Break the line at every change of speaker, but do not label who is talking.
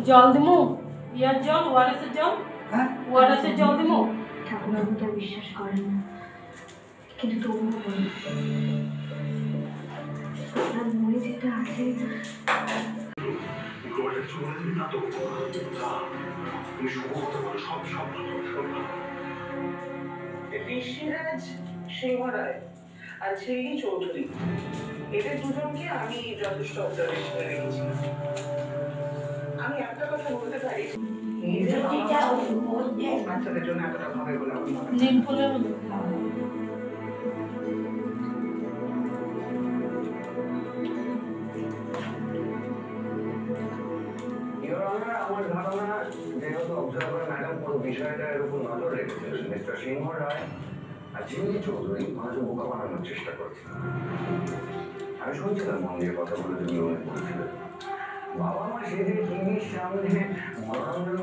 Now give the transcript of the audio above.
জল দিমু, ইয়ার জল, ওয়ারেসের জল।
হ্যাঁ,
ওয়ারেসের জল দিমু।
ঠাকুরবাবু তো বিশ্বাস করেন না, কিন্তু তবুও বলি আপনার মনে যেটা আছে
ঋষিরাজ সিংহ রায় আর ছেলে চৌধুরী, এদের দুজনকে আমি যথেষ্ট অবজারভেশনে রেখেছি। আমি একটা কথা বলতে পারি, বাচ্চাদের জন্য এতটা ভাবে বলে আমার মনে হয়
নীল ফুলের মতো।
আমার ধারণা যেহেতু অবজারভার ম্যাডাম পুরো বিষয়টার উপর নজর রেখেছেন, মিস্টার সিংহ রায় আর ঝিমলি চৌধুরী মানুষের বোকা বানানোর চেষ্টা করছে। আমি শুনছিলাম মন দিয়ে কথাগুলো যেগুলো উনি বলছিলেন। বাবা মা সেদিন টিভির সামনে মনোরঞ্জন